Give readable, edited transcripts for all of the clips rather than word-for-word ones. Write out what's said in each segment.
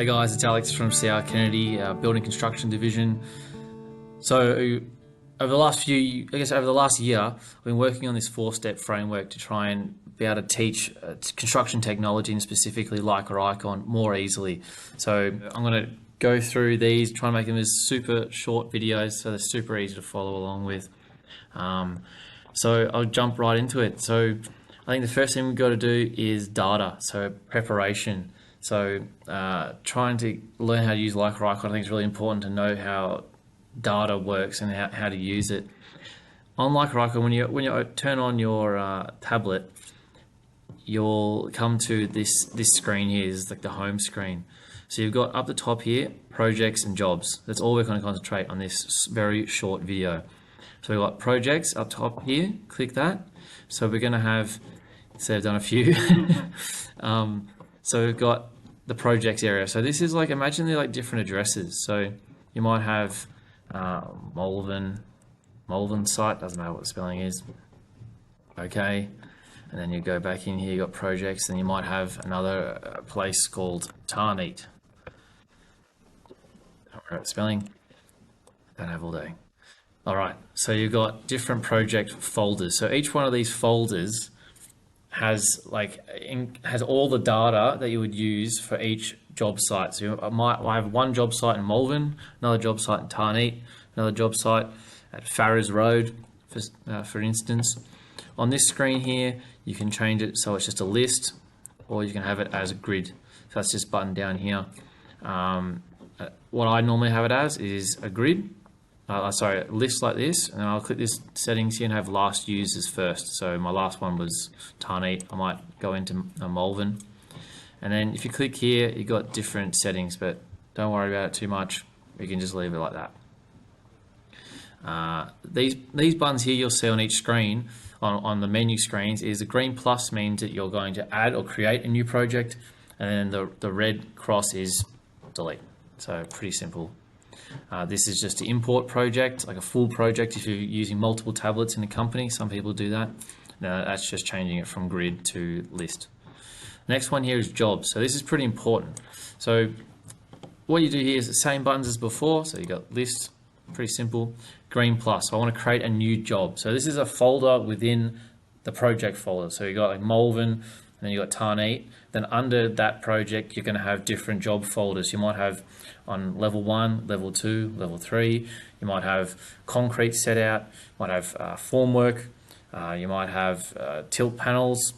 Hey guys, it's Alex from CR Kennedy, Building Construction Division. So over the last year, I've been working on this 4-step framework to try and be able to teach construction technology and specifically Leica Icon more easily. So I'm going to go through these, try and make them as super short videos so they're super easy to follow along with. So I'll jump right into it. So I think the first thing we've got to do is data, so preparation. So trying to learn how to use Leica Icon, I think it's really important to know how data works and how to use it. On Leica Icon, when you turn on your tablet, you'll come to this screen here. This is like the home screen. So you've got up the top here, projects and jobs. That's all we're going to concentrate on this very short video. So we've got projects up top here, click that. So we're going to have, so I've done a few. So we've got the projects area. So this is like, imagine they're like different addresses. So you might have Malvern site, doesn't matter what the spelling is. Okay. And then you go back in here, you got projects, and you might have another place called Tarneet. Don't worry about spelling. Don't have all day. All right. So you've got different project folders. So each one of these folders has all the data that you would use for each job site. So I have one job site in Malvern, another job site in Tarneet, another job site at Farrers Road, for instance. On this screen here, you can change it so it's just a list, or you can have it as a grid. So that's this button down here. What I normally have it as is a grid. A list like this, and I'll click this settings here and have last users first. So my last one was Tarneet. I might go into Malvern. And then if you click here, you've got different settings, but don't worry about it too much. You can just leave it like that. These buttons here you'll see on each screen, on the menu screens, is the green plus means that you're going to add or create a new project, and then the red cross is delete. So pretty simple. This is just the import project, like a full project if you're using multiple tablets in a company. Some people do that. No, that's just changing it from grid to list. Next one here is jobs. So this is pretty important. So what you do here is the same buttons as before. So you got list, pretty simple. Green plus, I want to create a new job. So this is a folder within the project folder. So you got like Malvern, and then you got Tarneet. Then under that project, you're going to have different job folders. You might have on level 1, level 2, level 3. You might have concrete set out. You might have formwork. You might have tilt panels.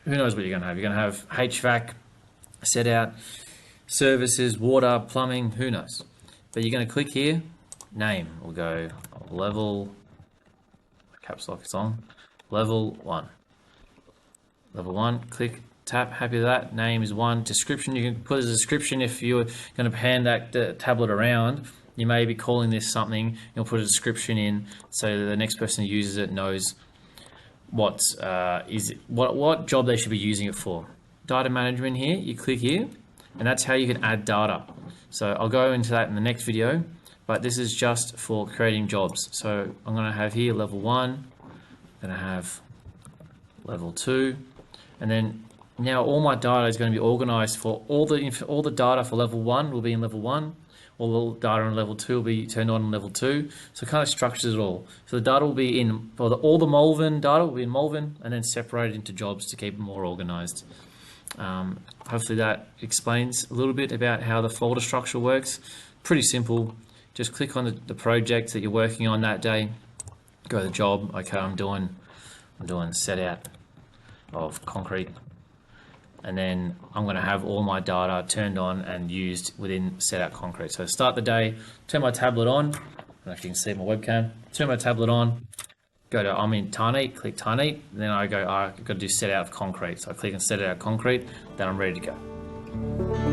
Who knows what you're going to have? You're going to have HVAC set out, services, water, plumbing, who knows? But you're going to click here, name. We'll go level, caps lock it's on, level 1. Level 1, click, tap, happy with that. Name is 1. Description, you can put as a description if you're going to pan that tablet around. You may be calling this something. You'll put a description in so that the next person who uses it knows what job they should be using it for. Data management here, you click here, and that's how you can add data. So I'll go into that in the next video, but this is just for creating jobs. So I'm going to have here level 1, I'm going to have level 2, and then now all my data is going to be organized for all the data for level 1 will be in level 1. All the data on level 2 will be turned on in level 2. So it kind of structures it all. So the data will be in, all the Malvern data will be in Malvern and then separated into jobs to keep it more organized. Hopefully that explains a little bit about how the folder structure works. Pretty simple. Just click on the project that you're working on that day. Go to the job. Okay, I'm doing set out of concrete. And then I'm going to have all my data turned on and used within set out concrete. So start the day, turn my tablet on. I don't know if you can see my webcam. Turn my tablet on, I'm in Tarneet, click Tarneet. Then I go, I've got to do set out of concrete. So I click on set out concrete, then I'm ready to go.